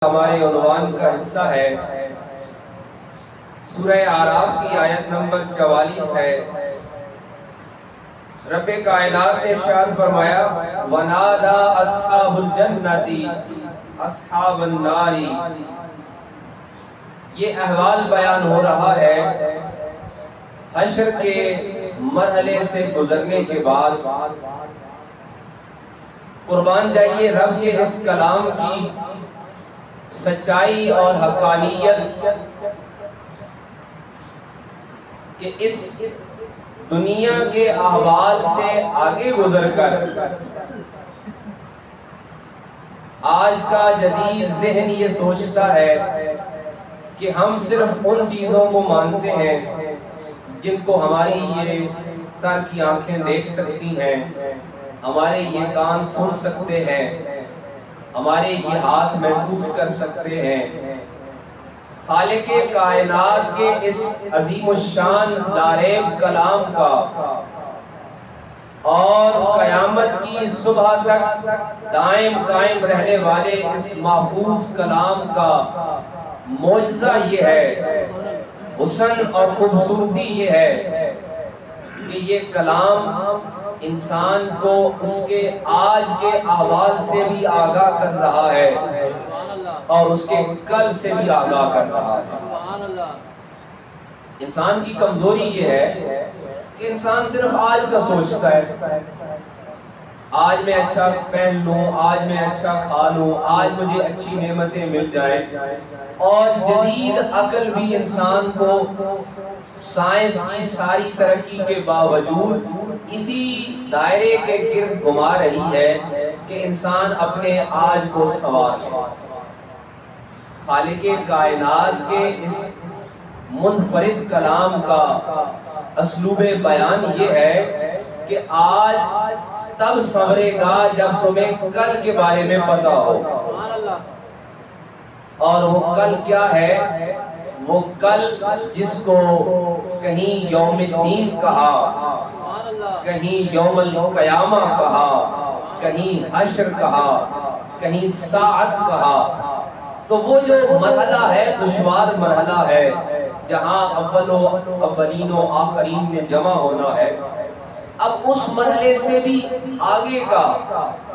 ہمارے عنوان کا حصہ ہے۔ سورہ اعراف کی آیت نمبر 44 ہے۔ رب کائنات نے ارشاد فرمایا وَنَادَى أَصْحَابُ الْجَنَّةِ أَصْحَابَ النَّارِ۔ یہ احوال بیان ہو رہا ہے حشر کے مرحلے سے گزرنے کے بعد۔ قربان جائیے رب کے اس کلام کی سچائی اور حقانیت کہ اس دنیا کے احوال سے آگے گزر کر آج کا جدید ذہن یہ سوچتا ہے کہ ہم صرف ان چیزوں کو مانتے ہیں جن کو ہماری یہ سر کی آنکھیں دیکھ سکتی ہیں، ہمارے یہ کان سن سکتے ہیں، ہمارے یہ ہاتھ محسوس کر سکتے ہیں۔ خالق کائنات کے اس عظیم الشان لاریب کلام کا اور قیامت کی صبح تک دائم قائم رہنے والے اس محفوظ کلام کا معجزہ یہ ہے، حسن اور خوبصورتی یہ ہے کہ یہ کلام انسان کو اس کے آج کے احوال سے بھی آگاہ کر رہا ہے اور اس کے کل سے بھی آگاہ کر رہا ہے۔ انسان کی کمزوری یہ ہے کہ انسان صرف آج کا سوچتا ہے، آج میں اچھا پہن لوں، آج میں اچھا کھا لوں، آج مجھے اچھی نعمتیں مل جائیں، اور جدید عقل بھی انسان کو سائنس کی ساری ترقی کے باوجود اسی دائرے کے گرد گھما رہی ہے کہ انسان اپنے آج کو سنوارے۔ خالق کائنات کے اس منفرد کلام کا اسلوب بیان یہ ہے کہ آج تب سنورے گا جب تمہیں کل کے بارے میں پتا ہو، اور وہ کل کیا ہے؟ وہ کل جس کو کہیں یوم الدین کہا، کہیں یوم القیامہ کہا، کہیں حشر کہا، کہیں ساعت کہا، تو وہ جو مرحلہ ہے دشوار مرحلہ ہے جہاں اولین و آخرین میں جمع ہونا ہے، اب اس مرحلے سے بھی آگے کا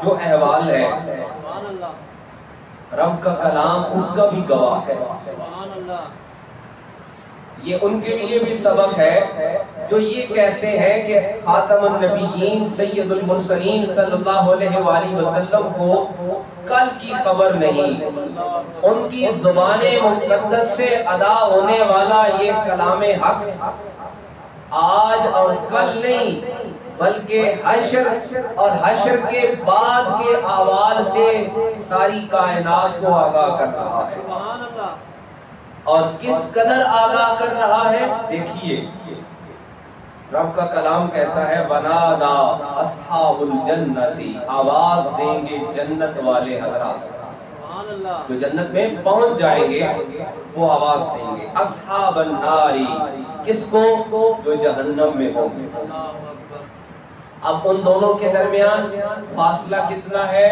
جو احوال ہے رب کا کلام اس کا بھی گواہ ہے۔ یہ ان کے لیے بھی سبق ہے جو یہ کہتے ہیں کہ خاتم النبیین سید المرسلین صلی اللہ علیہ وآلہ وسلم کو کل کی خبر نہیں، ان کی زبان مقدس سے ادا ہونے والا یہ کلام حق آج اور کل نہیں بلکہ حشر اور حشر کے بعد کے احوال سے ساری کائنات کو آگاہ کر رہا ہے۔ اور کس قدر آگاہ کر رہا ہے دیکھیے، رب کا کلام کہتا ہے وَنَادَى أَصْحَابُ الْجَنَّةِ، آواز دیں گے جنت والے حضرات جو جنت میں پہنچ جائیں گے، وہ آواز دیں گے اصحاب الناری، کس کو؟ جو جہنم میں ہوں گے۔ اب ان دونوں کے درمیان فاصلہ کتنا ہے،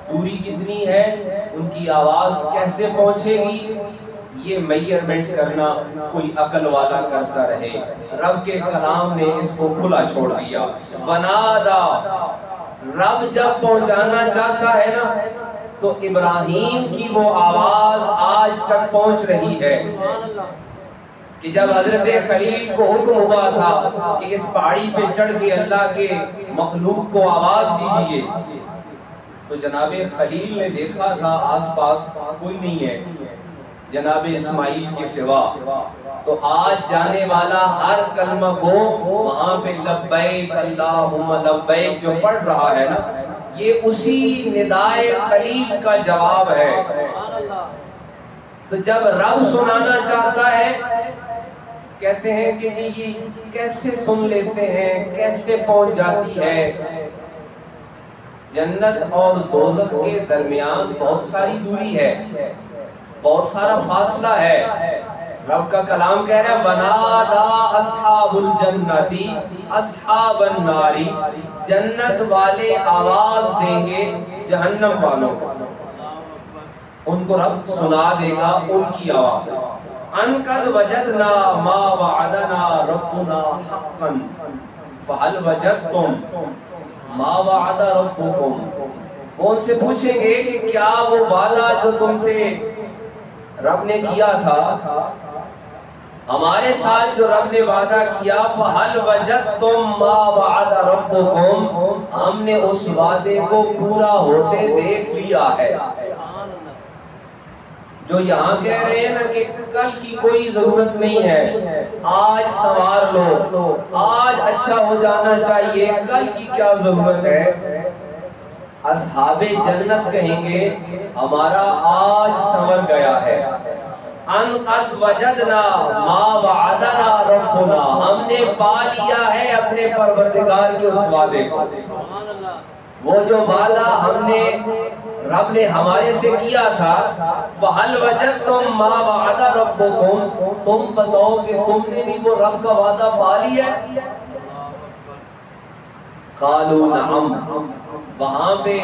دوری کتنی ہے، ان کی آواز کیسے پہنچے گی، یہ میئرمنٹ کرنا کوئی عقل والا کرتا رہے۔ رب کے کلام نے اس کو کھلا چھوڑ دیا۔ وَنَادَى، رب جب پہنچانا چاہتا ہے نا تو ابراہیم کی وہ آواز آج تک پہنچ رہی ہے کہ جب حضرت خلیل کو حکم ہوا تھا کہ اس پہاڑی پہ چڑھ کے اللہ کے مخلوق کو آواز دیجئے، تو جناب خلیل نے دیکھا تھا آس پاس کوئی نہیں ہے جناب اسماعیل کے سوا، تو آج جانے والا ہر کلمہ گو وہاں پہ لبیک اللہم لبیک جو پڑھ رہا ہے نا، یہ اسی ندائے خلیل کا جواب ہے۔ تو جب رب سنانا چاہتا ہے کہتے ہیں کہ یہ کیسے سن لیتے ہیں، کیسے پہنچ جاتی ہے؟ جنت اور دوزخ کے درمیان بہت ساری دوری ہے، بہت سارا فاصلہ ہے۔ رب کا کلام کہہ رہا ہے وَنَادَى أَصْحَابُ الْجَنَّةِ أَصْحَابَ النَّارِ، جنت والے آواز دیں گے جہنم والوں کو۔ ان کو رب سنا دے گا ان کی آواز. ان قد وجدنا ما وعدنا ربنا حقا فهل وجدتم ما وعد ربكم. وہ ان سے پوچھیں گے کہ کیا وہ وعدہ جو تم سے رب نے کیا تھا، ہمارے ساتھ جو رب نے وعدہ کیا، فَهَلْ وَجَدْتُمْ مَا وَعَدَ رَبُّكُمْ، ہم نے اس وعدے کو پورا ہوتے دیکھ لیا ہے. جو یہاں کہہ رہے ہیں نا کہ کل کی کوئی ضرورت نہیں ہے، آج سنوار لو، آج اچھا ہو جانا چاہیے، کل کی کیا ضرورت ہے. اصحاب جنت کہیں گے ہمارا آج سنور گیا ہے. ان قد وجدنا ما وعدنا ربنا، ہم نے پا لیا ہے اپنے پروردگار کے اس وعدے کو. وہ جو وعدہ ہم نے رب نے ہمارے سے کیا تھا، فَهَلْ وَجَدْتُمْ مَا وَعَدَ رَبُّكُمْ، تم بتاؤ کہ تم نے بھی وہ رب کا وعدہ پا لیا ہے. قَالُوا نَعَمْ، وہاں پہ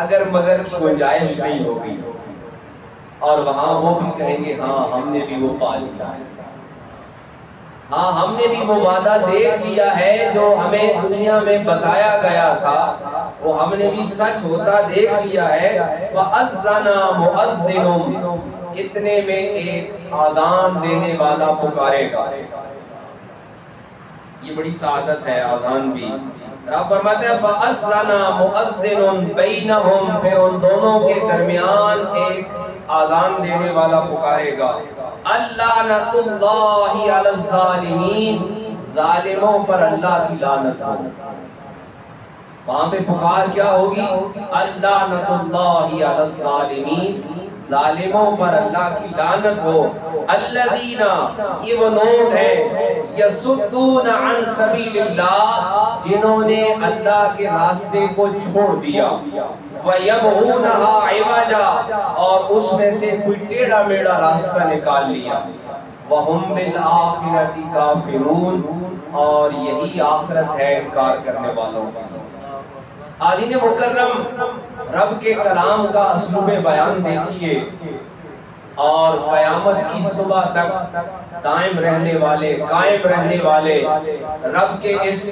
اگر مگر کی گنجائش نہیں ہوگی، اور وہاں وہ بھی کہیں گے ہاں ہم نے بھی وہ پا لیا ہے، ہاں ہم نے بھی وہ وعدہ دیکھ لیا ہے جو ہمیں دنیا میں بتایا گیا تھا، وہ ہم نے بھی سچ ہوتا دیکھ لیا ہے. فَأَذَّنَا مُؤَذِّنٌ، اتنے میں ایک آذان دینے والا پکارے گا. یہ بڑی سعادت ہے آذان بھی. رب فرماتا ہے فَأَذَّنَا مُؤَذِّنٌ بَيْنَهُمْ، پھر ان دونوں کے درمیان ایک آذان دینے والا پکارے گا. اللعنۃ اللہ علی الظالمین، ظالموں پر اللہ کی لعنت ہو. وہاں پہ پکار کیا ہوگی؟ اللعنۃ اللہ علی الظالمین، ظالموں پر اللہ کی لعنت ہو. الذین، یہ وہ لوگ ہیں، یصدون عن سبیل اللہ، جنہوں نے اللہ کے راستے کو چھوڑ دیا. وَيَبْغُونَهَا عِوَجًا، اور اس میں سے کوئی ٹیڑھا میڑھا راستہ نکال لیا. وَهُمْ بِالْآخِرَةِ كَافِرُونَ، اور یہی آخرت ہے انکار کرنے والوں کی. آدین مکرم، رب کے کلام کا اسلوب بیان دیکھیے، اور قیامت کی صبح تک قائم رہنے والے رب کے اس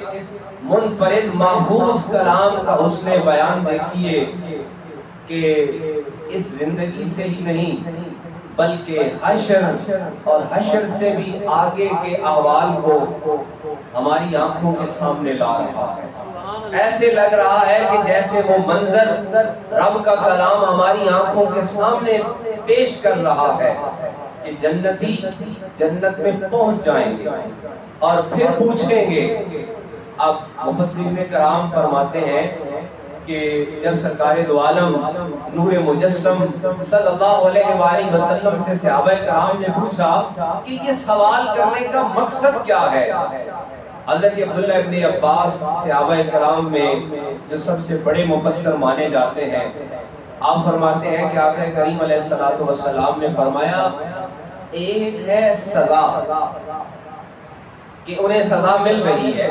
منفرد محفوظ کلام کا حسن بیان دیکھیے کہ اس زندگی سے ہی نہیں بلکہ حشر اور حشر سے بھی آگے کے احوال کو ہماری آنکھوں کے سامنے لا رہا ہے. ایسے لگ رہا ہے کہ جیسے وہ منظر رب کا کلام ہماری آنکھوں کے سامنے پیش کر رہا ہے کہ جنتی جنت میں پہنچ جائیں گے اور پھر پوچھیں گے. اب مفسرین کرام فرماتے ہیں کہ جب سرکار دو عالم نور مجسم صلی اللہ علیہ وآلہ وسلم سے صحابہ کرام نے پوچھا کہ یہ سوال کرنے کا مقصد کیا ہے. حضرت عبداللہ ابن عباس صحابہ کرام میں جو سب سے بڑے مفسر مانے جاتے ہیں، آپ فرماتے ہیں کہ آقا کریم علیہ السلام نے فرمایا ایک ہے سزا کہ انہیں سزا مل رہی ہے،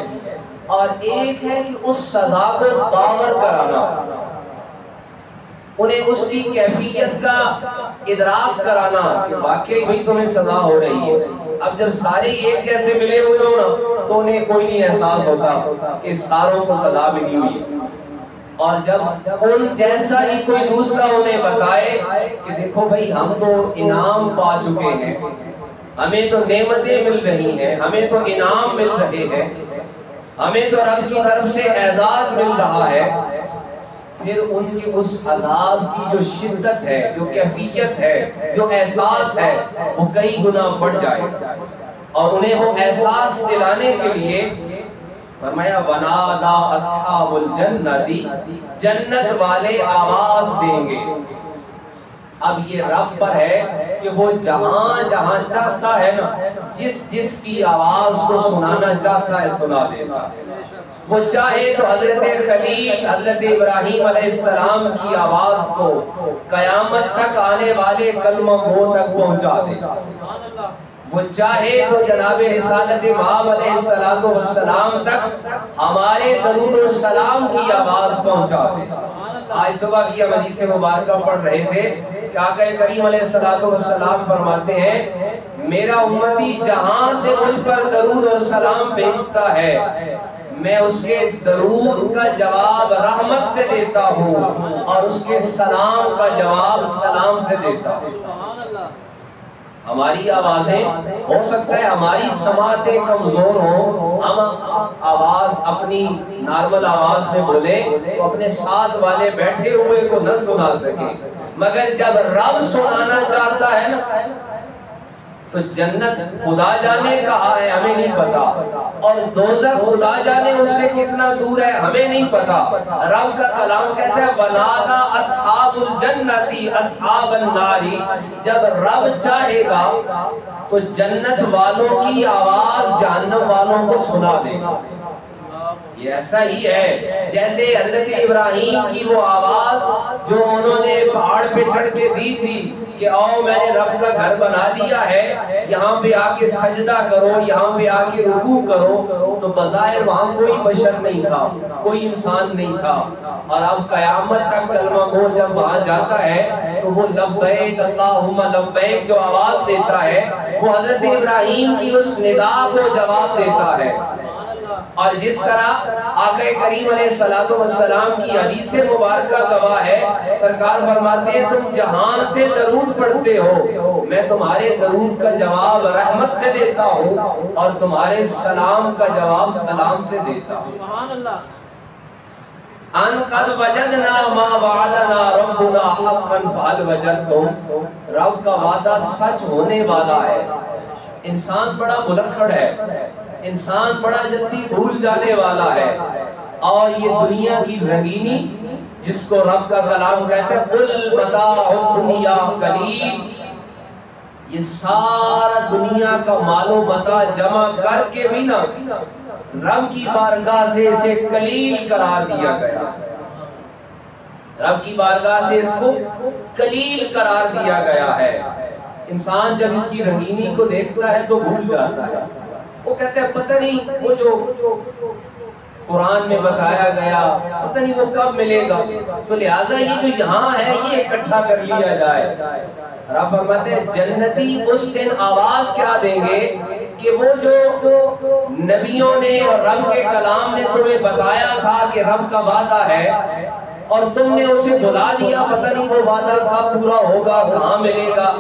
اور ایک ہے کہ اس سزا کو باور کرانا، انہیں اس کی کیفیت کا ادراک کرانا کہ واقعی بھی تمہیں سزا ہو رہی ہے. اب جب سارے ایک جیسے ملے ہوئے ہو نا تو انہیں کوئی نہیں احساس ہوتا کہ ساروں کو سزا ملی ہوئی ہے. اور جب ان جیسا ہی کوئی دوسرا انہیں بتائے کہ دیکھو بھائی ہم تو انعام پا چکے ہیں، ہمیں تو نعمتیں مل رہی ہیں، ہمیں تو انعام مل رہے ہیں، ہمیں تو رب کی طرف سے اعزاز مل رہا ہے، پھر ان کے اس عذاب کی جو شدت ہے، جو کیفیت ہے، جو احساس ہے، وہ کئی گنا بڑھ جائے. اور انہیں وہ احساس دلانے کے لیے فرمایا وَنَادَا أَصْحَابُ الْجَنَّةِ، جنت والے آواز دیں گے. اب یہ رب پر ہے کہ وہ جہاں جہاں چاہتا ہے نا، جس کی آواز کو سنانا چاہتا ہے سنا دیتا ہے. وہ چاہے تو حضرت خلیل حضرت ابراہیم علیہ السلام کی آواز کو قیامت تک آنے والے کلمہ گو تک پہنچا دے. وہ چاہے تو جناب رسالت مآب علیہ السلام تک ہمارے درود و سلام کی آواز پہنچا دے. آج صبح کی ہم حدیث مبارکہ پڑھ رہے تھے کہ آقا کریم علیہ السلام فرماتے ہیں میرا امتی جہاں سے مجھ پر درود اور سلام بھیجتا ہے میں اس کے درود کا جواب رحمت سے دیتا ہوں اور اس کے سلام کا جواب سلام سے دیتا ہوں۔ ہماری آوازیں ہو سکتا ہے ہماری سماعتیں کمزور ہوں، ہم آواز اپنی نارمل آواز میں بولیں تو اپنے ساتھ والے بیٹھے ہوئے کو نہ سنا سکیں، مگر جب رب سنانا چاہتا ہے نا تو جنت خدا جانے کہاں ہے ہمیں نہیں پتا، اور دوزخ خدا جانے اس سے کتنا دور ہے ہمیں نہیں پتا۔ رب کا کلام کہتا ہے وَنَادَى أَصْحَابُ الْجَنَّةِ أَصْحَابَ النَّارِ، جب رب چاہے گا تو جنت والوں کی آواز جہنم والوں کو سنا دے گا۔ یہ ایسا ہی ہے جیسے حضرت ابراہیم کی وہ آواز جو انہوں نے پہاڑ پہ چڑھ کے دی تھی کہ آؤ میں نے رب کا گھر بنا دیا ہے، یہاں پہ آ کے سجدہ کرو، یہاں پہ آ کے رکوع کرو، تو بظاہر وہاں کوئی بشر نہیں تھا، کوئی انسان نہیں تھا، اور اب قیامت تک کلمہ گو جب وہاں جاتا ہے تو وہ لبیک اللہم لبیک جو آواز دیتا ہے وہ حضرت ابراہیم کی اس ندا کو جواب دیتا ہے۔ اور جس طرح آقا کریم علیہ السلام کی حدیث مبارکہ گواہ ہے، سرکار فرماتے ہیں تم جہاں سے درود پڑھتے ہو میں تمہارے درود کا جواب رحمت سے دیتا ہوں اور تمہارے سلام کا جواب سلام سے دیتا ہوں۔ ان قد وجدنا ما وعدنا ربنا حقا فهل وجدتم، رب کا وعدہ سچ ہونے والا ہے۔ انسان بڑا ملکھڑ ہے، انسان بڑا جلدی بھول جانے والا ہے، اور یہ دنیا کی رنگینی جس کو رب کا کلام کہتا ہے قل متاع الدنیا قلیل، یہ سارا دنیا کا مال و متاع جمع کر کے بھی نا رب کی بارگاہ سے اسے قلیل قرار دیا گیا، رب کی بارگاہ سے اس کو قلیل قرار دیا گیا ہے۔ انسان جب اس کی رنگینی کو دیکھتا ہے تو بھول جاتا ہے، وہ کہتے ہیں پتہ نہیں وہ جو قرآن میں بتایا گیا پتہ نہیں وہ کب ملے گا، تو لہٰذا یہ جو یہاں ہے یہ اکٹھا کر لیا جائے۔ رب فرماتے ہیں جنتی اس دن آواز کیا دیں گے کہ وہ جو نبیوں نے اور رب کے کلام نے تمہیں بتایا تھا کہ رب کا وعدہ ہے اور تم نے اسے بھلا دیا، پتہ نہیں وہ وعدہ کب پورا ہوگا، کہاں ملے گا،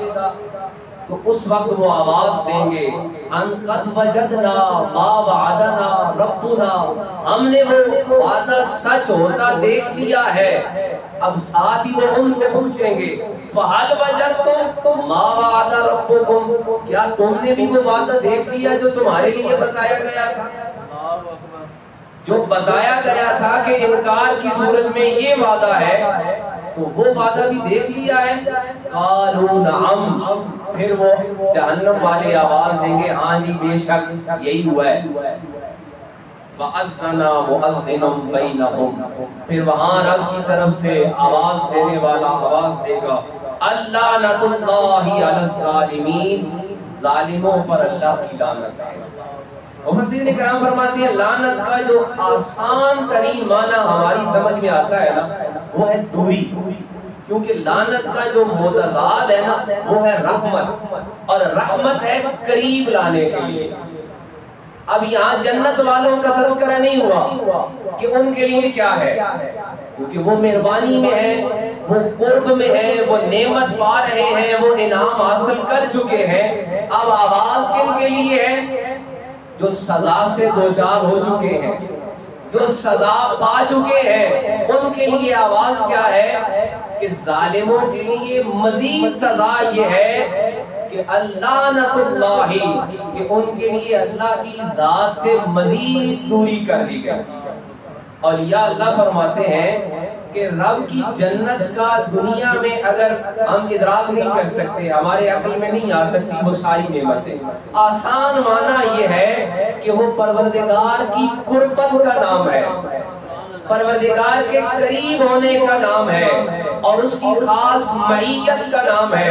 تو اس وقت وہ آواز دیں گے ان قد وجدنا ما وعدنا ربنا، ہم نے وہ وعدہ سچ ہوتا دیکھ لیا ہے۔ اب ساتھ ہی وہ ان سے پوچھیں گے فہل وجدتم ما وعد ربکم، کیا تم نے بھی وہ وعدہ دیکھ لیا جو تمہارے لیے بتایا گیا تھا، جو بتایا گیا تھا کہ انکار کی صورت میں یہ وعدہ ہے، تو وہ وعدہ بھی دیکھ لیا ہے؟ قالوا نعم، پھر وہ جہنم والے آواز دیں گے ہاں جی بے شک یہی ہوا ہے۔ فَأَذَّنَ مُؤَذِّنٌ بَيْنَهُمْ، پھر وہاں رب کی طرف سے آواز دینے والا آواز دے گا اللعنۃ اللہ علی الظالمین، ظالموں پر اللہ کی لعنت ہے۔ مفسرین کرام فرماتے ہیں لعنت کا جو آسان ترین معنی ہماری سمجھ میں آتا ہے نا وہ ہے دوری، کیونکہ لعنت کا جو متضاد ہے نا وہ ہے رحمت، اور رحمت ہے قریب لانے کے لیے۔ اب یہاں جنت والوں کا تذکرہ نہیں ہوا کہ ان کے لیے کیا ہے، کیونکہ وہ مہربانی میں ہے، وہ قرب میں ہے، وہ نعمت پا رہے ہیں، وہ انعام حاصل کر چکے ہیں۔ اب آواز کن کے لیے ہے؟ جو سزا سے دوچار ہو چکے ہیں، جو سزا پا چکے ہیں، ان کے لیے آواز کیا ہے کہ ظالموں کے لیے مزید سزا یہ ہے کہ اللعنۃ اللہ، کہ ان کے لیے اللہ کی ذات سے مزید دوری کر دی گئی۔ اور یا اللہ فرماتے ہیں کہ رب کی جنت کا دنیا میں اگر ہم ادراک نہیں کر سکتے، ہمارے عقل میں نہیں آ سکتی وہ ساری نعمتیں، آسان معنی یہ ہے کہ وہ پروردگار کی قربت کا نام ہے، پروردگار کے قریب ہونے کا نام ہے، اور اس کی خاص معیت کا نام ہے۔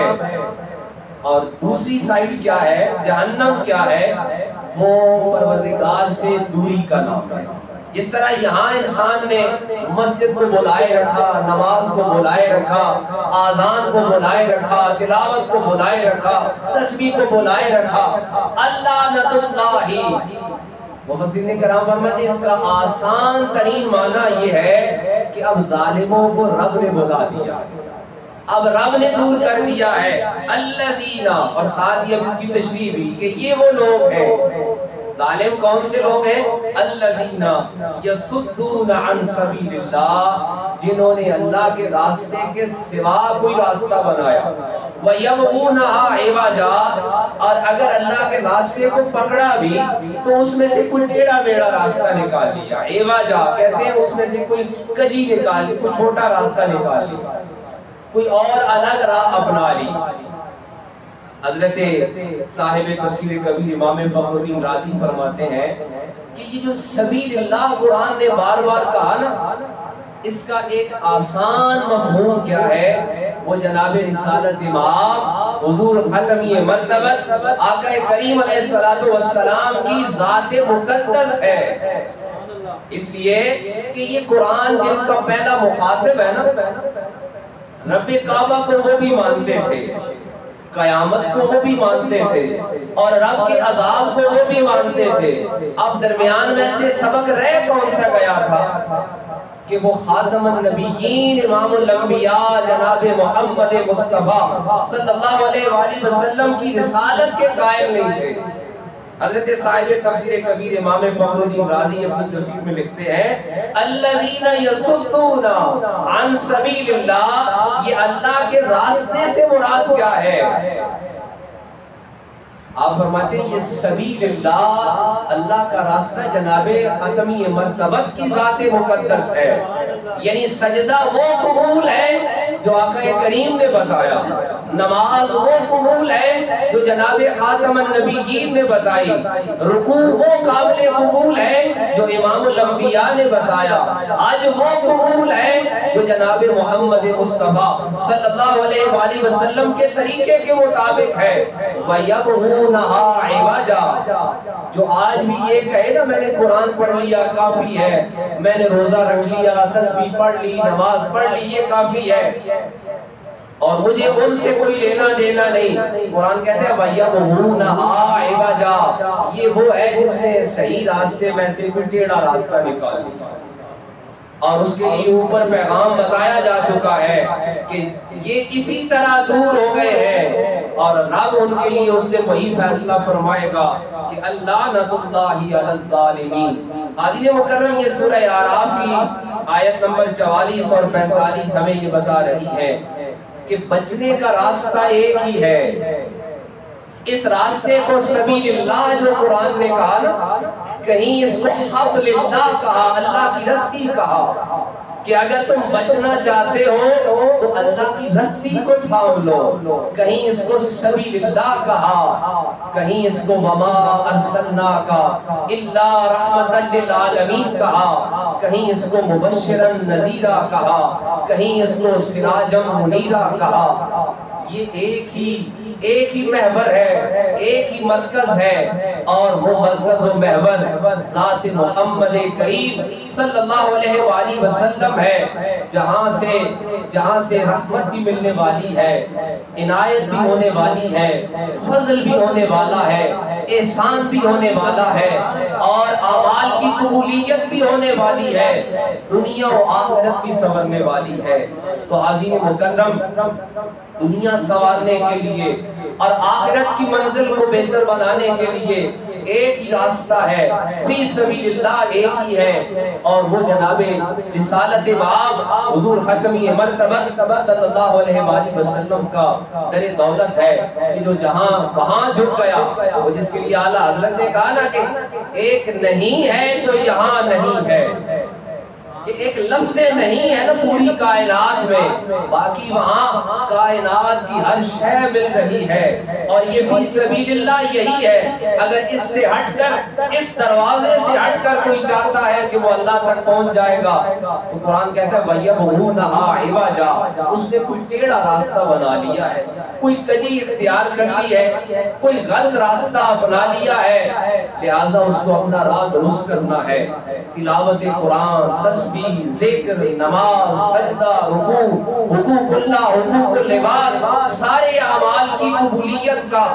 اور دوسری سائیڈ کیا ہے، جہنم کیا ہے، وہ پروردگار سے دوری کا نام ہے۔ جس طرح یہاں انسان نے مسجد کو بلائے رکھا، نماز کو بلائے رکھا، آذان کو بلائے رکھا، تلاوت کو بلائے رکھا، تسبیح کو بلائے رکھا، اللعنۃ اللہ، مفسرین کرام فرماتے ہیں اس کا آسان ترین معنی یہ ہے کہ اب ظالموں کو رب نے بلا دیا ہے، اب رب نے دور کر دیا ہے، الذین، اور ساتھ ہی اب اس کی تشریح بھی کہ یہ وہ لوگ ہیں، ظالم کون سے لوگ ہیں؟ الذین یصدون عن سبیل اللہ، جنہوں نے اللہ کے راستے کے سوا کوئی راستہ بنایا، وَيَبْغُونَهَا عِوَجًا، اور اگر اللہ کے راستے کو پکڑا بھی تو اس میں سے کوئی ٹیڑھا میڑھا راستہ نکال لیا، عِوَجًا کہتے ہیں اس میں سے کوئی کجی نکال لی، کوئی چھوٹا راستہ نکال لیا، کوئی اور الگ راہ اپنا لی۔ حضرت صاحب تفسیر کبیر امام فخر الدین رازی فرماتے ہیں کہ یہ جو سبیل اللہ قرآن نے بار بار کہا نا، اس کا ایک آسان مفہوم کیا ہے؟ وہ جناب رسالت امام حضور ختمی مرتبت آقا کریم علیہ السلام کی ذات مقدس ہے، اس لیے کہ یہ قرآن جن کا پہلا مخاطب ہے نا، رب کعبہ کو وہ بھی مانتے تھے، قیامت کو وہ بھی مانتے تھے، اور رب کے عذاب کو وہ بھی مانتے تھے، اب درمیان میں سے سبق رہ کون سا گیا تھا کہ وہ خاتم النبیین امام الانبیاء جناب محمد مصطفیٰ صلی اللہ علیہ وآلہ وسلم کی رسالت کے قائل نہیں تھے۔ حضرت صاحب تفسیر کبیر امام فخر الدین رازی اپنی تفسیر میں لکھتے ہیں الذین یصدون عن سبیل اللہ، یہ اللہ کے راستے سے مراد کیا ہے؟ آپ فرماتے ہیں یہ سبیل اللہ، اللہ کا راستہ جناب ختمی مرتبت کی ذات مقدس ہے، یعنی سجدہ وہ قبول ہے جو آقا کریم نے بتایا، نماز وہ قبول ہے جو جناب خاتم النبیین نے بتائی، رکوع وہ قابل قبول ہے جو امام الانبیاء نے بتایا، حج وہ قبول ہے جو جناب محمد مصطفیٰ صلی اللہ علیہ وآلہ وسلم کے طریقے کے مطابق ہے، وَيَبْغُونَهَا عِوَجًا، جو آج بھی یہ کہے نا میں نے قرآن پڑھ لیا کافی ہے، میں نے روزہ رکھ لیا، تسبیح پڑھ لی، نماز پڑھ لی، یہ کافی ہے اور مجھے ان سے کوئی لینا دینا نہیں، قرآن کہتے ہیں وَيَبْغُونَهَا عِوَجًا، یہ وہ ہے جس نے صحیح راستے میں سے کوئی ٹیڑھا راستہ نکال لیا، اور اس کے لیے اوپر پیغام بتایا جا چکا ہے کہ یہ اسی طرح دور ہو گئے ہیں، اور رب ان کے لیے اس نے وہی فیصلہ فرمائے گا کہ اللعنۃ اللہ علی الظالمین۔ حاضرین مکرم، یہ سورہ اعراف کی آیت نمبر 44 اور 45 ہمیں یہ بتا رہی ہے کہ بچنے کا راستہ ایک ہی ہے، اس راستے کو سبیل اللہ جو قرآن نے کہا نا، کہیں اس کو حبل اللہ کہا، اللہ کی رسی کہا، کہ اگر تم بچنا چاہتے ہو تو اللہ کی رسی کو تھام لو، کہیں اس کو سبیل اللہ کہا، کہیں اس کو وما ارسلناک الا رحمۃ للعالمین کہا، کہیں اس کو مبشرا نذیرا کہا، کہیں اس کو سراجا منیرا کہا۔ یہ ایک ہی محور ہے، ایک ہی مرکز ہے، اور وہ مرکز و محور ذات محمد کریم صلی اللہ علیہ وآلہ وسلم ہے، جہاں سے رحمت بھی ملنے والی ہے، عنایت بھی ہونے والی ہے، فضل بھی ہونے والا ہے، احسان بھی ہونے والا ہے، اور اعمال کی قبولیت بھی ہونے والی ہے، دنیا و آخرت بھی سنورنے والی ہے۔ تو حاضرین مکرم، دنیا سنوارنے کے لیے اور آخرت کی منزل کو بہتر بنانے کے لیے ایک ہی راستہ ہے، فی سبیل اللہ ایک ہی ہے، اور وہ جناب رسالت باب حضور ختمی مرتبت صلی اللہ علیہ وآلہ وسلم کا در دولت ہے کہ جو جہاں وہاں جھک گیا، وہ جس کے لیے اعلیٰ حضرت نے کہا نا کہ ایک نہیں ہے جو یہاں نہیں ہے، کہ ایک لفظ نہیں ہے نا پوری کائنات میں، باقی وہاں کائنات کی ہر شے مل رہی ہے، اور یہ فی سبیل اللہ یہی ہے۔ اگر اس سے ہٹ کر، اس دروازے سے ہٹ کر کوئی چاہتا ہے کہ وہ اللہ تک پہنچ جائے گا، تو قرآن کہتا ہے وَيَبْغُونَهَا عِوَجًا، اس نے کوئی ٹیڑھا راستہ بنا لیا ہے، کوئی کجی اختیار کر لی ہے، کوئی غلط راستہ اپنا لیا ہے، لہٰذا اس کو اپنا راہ درست کرنا ہے۔ تلاوت قرآن، تسبیح، ذکر، نماز، سجدہ، رکوع، حقوق اللہ، حقوق العباد، سارے اعمال کی قبولیت کا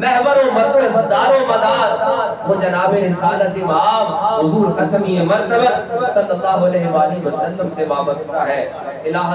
محور و مرکز، دار و مدار وہ جناب رسالت مآب حضور ختمی مرتبہ صلی اللہ علیہ وآلہ وسلم سے وابستہ ہے۔ الہ